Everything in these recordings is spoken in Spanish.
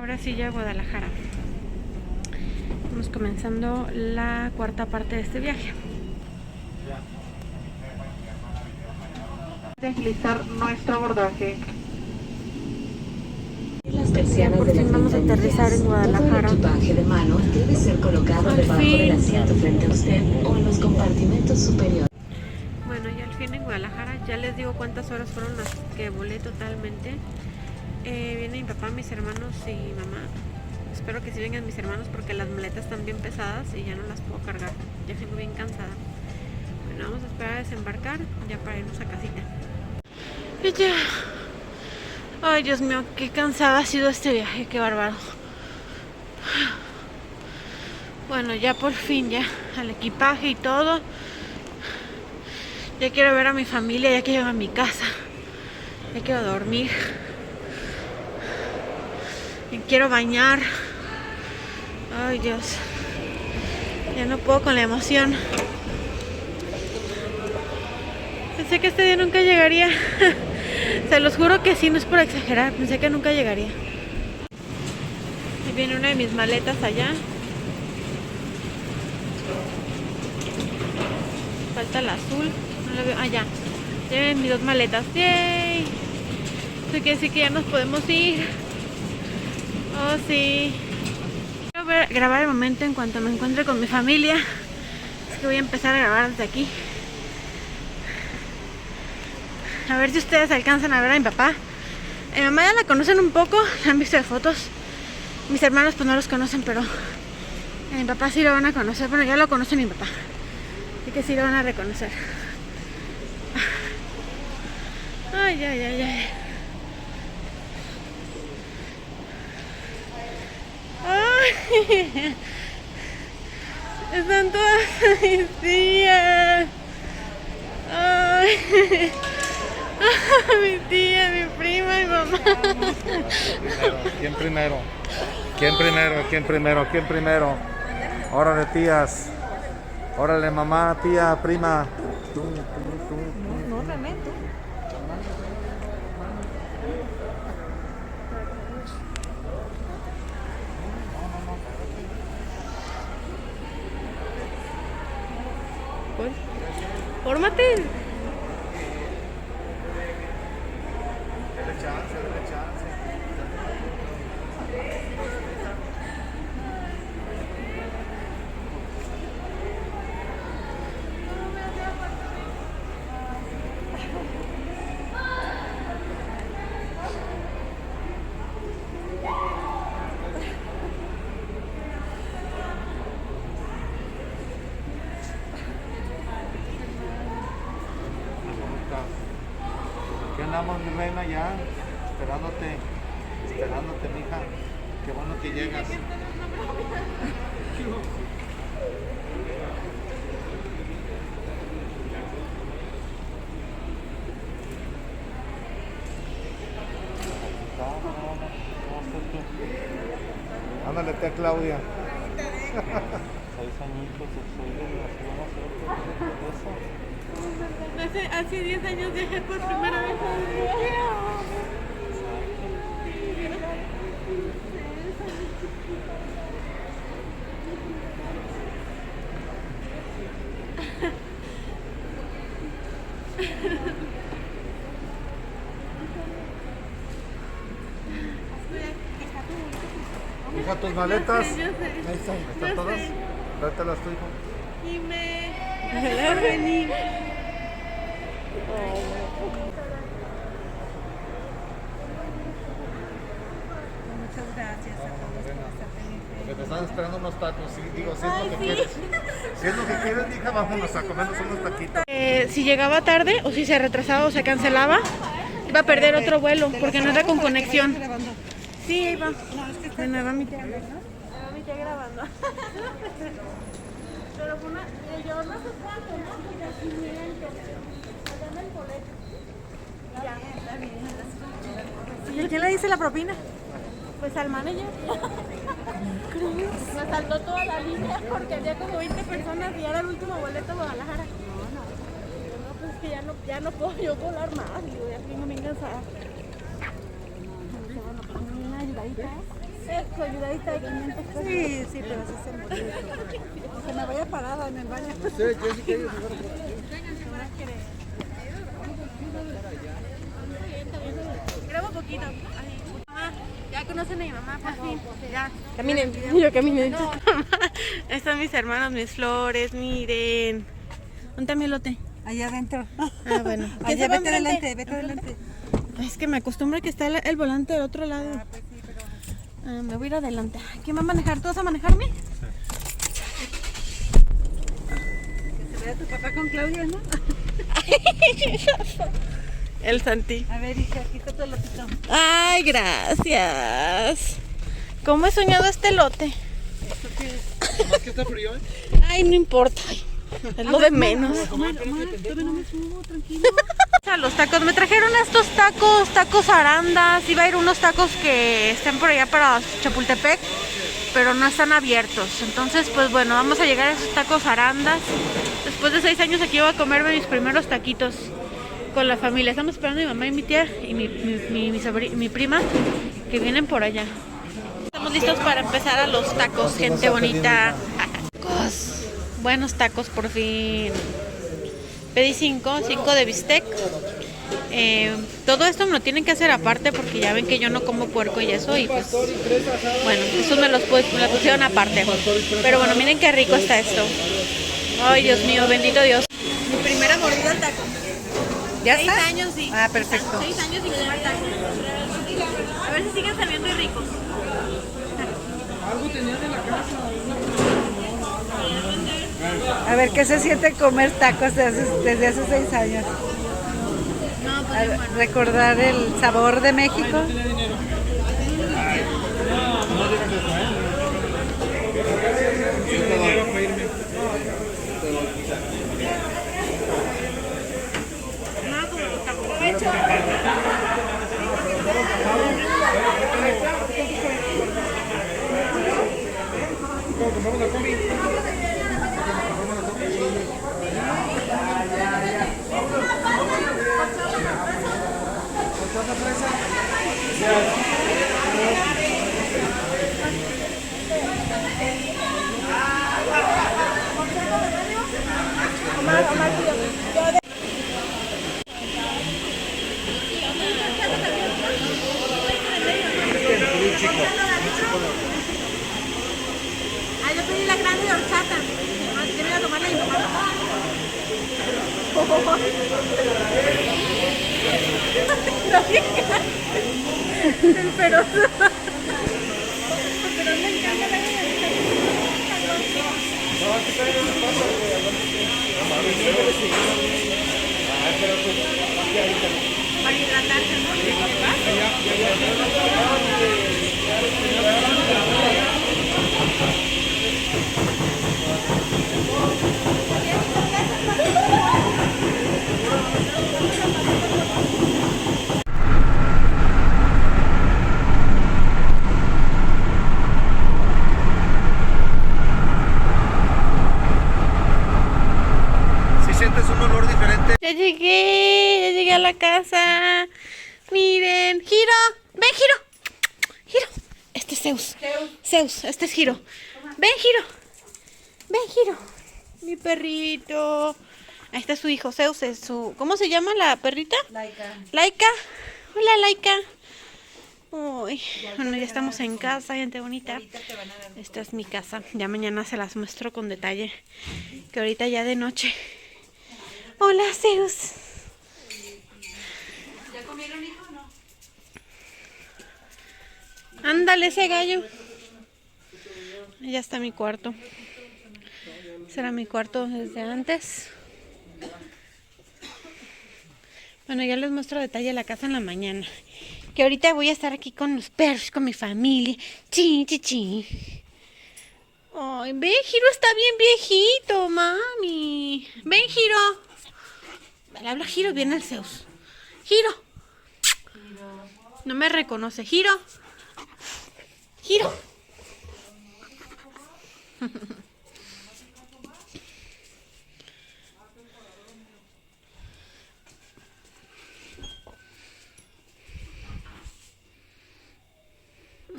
Ahora sí ya a Guadalajara. Estamos comenzando la cuarta parte de este viaje. Deslizar nuestro abordaje. Las persianas Por de fin las vamos a aterrizar en Guadalajara. Todo el equipaje de mano debe ser colocado Al debajo del fin. asiento frente a usted o en los compartimentos superiores. Bueno, ya al fin en Guadalajara. Ya les digo cuántas horas fueron las que volé totalmente. Vienen mi papá, mis hermanos y mi mamá. Espero que sí vengan mis hermanos porque las maletas están bien pesadas y ya no las puedo cargar. Ya vengo bien cansada. Bueno, vamos a esperar a desembarcar ya para irnos a casita. Y ya. Ay, Dios mío, qué cansada ha sido este viaje, qué bárbaro. Bueno, ya por fin, ya al equipaje y todo. Ya quiero ver a mi familia, ya quiero ir a mi casa. Ya quiero dormir. Me quiero bañar. Ay, Dios. Ya no puedo con la emoción. Pensé que este día nunca llegaría. Se los juro que sí, no es por exagerar. Pensé que nunca llegaría. Ahí viene una de mis maletas allá. Falta el azul. No la veo. Ah, ya. Ya vienen mis dos maletas. ¡Yay! Eso quiere decir que ya nos podemos ir. Oh, sí. Quiero grabar el momento en cuanto me encuentre con mi familia. Es que voy a empezar a grabar desde aquí. A ver si ustedes alcanzan a ver a mi papá. A mi mamá ya la conocen un poco, la han visto de fotos. Mis hermanos pues no los conocen, pero a mi papá sí lo van a conocer. Bueno, ya lo conoce mi papá, así que sí lo van a reconocer. Ay, ay, ay, ay. Ay, están todas mis tías. Ay, mi tía, mi prima, mi mamá. ¿Quién primero? ¿Quién primero? ¿Quién primero? ¿Quién primero? Órale, tías. Órale, mamá, tía, prima. Tú. No, realmente. Fórmate. Dale chance, dale chance. Aquí andamos, mi reina, ya, esperándote, mija. Qué bueno que llegas. Ándale, tía Claudia. 6 añitos, soy de la Hace 10 años viajé por primera vez a Hija, tus maletas. Yo sé. Ahí están Yo todas. sé. Tráetelas tu hijo. Y me... Gracias por venir. Muchas gracias a todos por estar pendientes. Porque te están esperando unos tacos, sí, digo, si es lo que quieres. Si es lo que quieres, hija, vámonos a comernos unos taquitos. Si llegaba tarde o si se retrasaba o se cancelaba, iba a perder otro vuelo porque no era con conexión. Sí, ahí va. Bueno, ahí va mi tía. Ahí va mi tía grabando. Pero fue una... Yo no sé cuánto, ¿no? Porque así miren que... Allá en el boleto. Ya. Está bien. ¿Y quién le dice la propina? Pues al manager. Me saltó toda la línea porque había como 20 personas y era el último boleto a Guadalajara. No, pues es que ya no puedo yo volar más. Digo, ya tengo bien cansada. Bueno, una ayudadita. Su ayudadita de 500 pesos. Sí, sí, pero sí se murió. Se me vaya parada en el baño. Sí, Jessica, ellos se fueron por aquí. Grabo poquito. Ya conocen a mi mamá, por fin. Ya. Caminen, yo caminen. Están mis hermanos, mis flores, miren. ¿Dónde está mi elote? Allá adentro. Ah, bueno. Allá, vete adelante, vete adelante. Es que me acostumbro a que está el volante del otro lado. Me voy a ir adelante. ¿Quién va a manejar? ¿Tú vas a manejarme? Que se vea tu papá con Claudia, ¿no? El Santi. A ver, hija, aquí está tu elotito. Ay, gracias. ¿Cómo he soñado este lote? Más que está frío, ¿eh? Ay, no importa. Es lo de menos. Todavía no me subo, tranquilo. A los tacos, me trajeron estos tacos arandas. Iba a ir unos tacos que están por allá para Chapultepec, pero no están abiertos. Entonces, pues bueno, vamos a llegar a esos tacos arandas. Después de 6 años aquí voy a comerme mis primeros taquitos con la familia. Estamos esperando a mi mamá y mi tía y mi prima que vienen por allá. Estamos listos para empezar a los tacos, gente bonita. Tacos. Buenos tacos por fin. Pedí 5 de bistec. Todo esto me lo tienen que hacer aparte porque ya ven que yo no como puerco y eso. Y pues, bueno, eso me lo pusieron aparte. Pero bueno, miren qué rico está esto. Ay, Dios mío, bendito Dios. Mi primera mordida al taco. ¿Ya 6 está? años, sí. Ah, perfecto. 6 años sin comer tacos. A ver si siguen sabiendo y ricos. A ver, ¿qué se siente comer tacos desde hace 6 años? No, pues A ver, recordar el sabor de México. no como los tacos. Ah, yo pedí la grande de horchata. Ah, yo me iba a tomarla y mi mamá. El peroso. Pero me encanta la para hidratarse, Si sientes un olor diferente. Ya llegué a la casa. Miren, Giro, ven Giro. Este es Zeus, este es Giro. Ven Giro. Mi perrito. Ahí está su hijo, Zeus es su... ¿Cómo se llama la perrita? Laika. Hola Laika. Uy, bueno, ya estamos en casa, gente bonita. Esta es mi casa. Ya mañana se las muestro con detalle. Que ahorita ya de noche. Hola, Zeus. ¿Ya comieron, hijo, o no? Ándale, ese gallo. Ya está mi cuarto. Será mi cuarto desde antes. Bueno, ya les muestro detalle la casa en la mañana. Que ahorita voy a estar aquí con los perros, con mi familia. Chi. Ay, ven, Giro está bien viejito, mami. Ven, Giro. Le habla Giro, viene el Zeus. Giro. No me reconoce. Giro.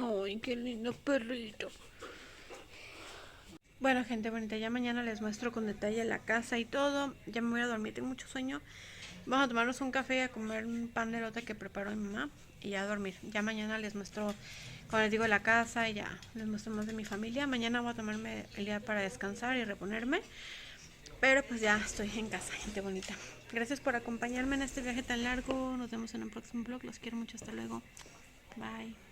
Ay, qué lindo perrito. Bueno, gente bonita, ya mañana les muestro con detalle la casa y todo. Ya me voy a dormir, tengo mucho sueño. Vamos a tomarnos un café y a comer un pan de elote que preparó mi mamá y ya a dormir. Ya mañana les muestro, como les digo, la casa y ya les muestro más de mi familia. Mañana voy a tomarme el día para descansar y reponerme. Pero pues ya estoy en casa, gente bonita. Gracias por acompañarme en este viaje tan largo. Nos vemos en un próximo vlog. Los quiero mucho. Hasta luego. Bye.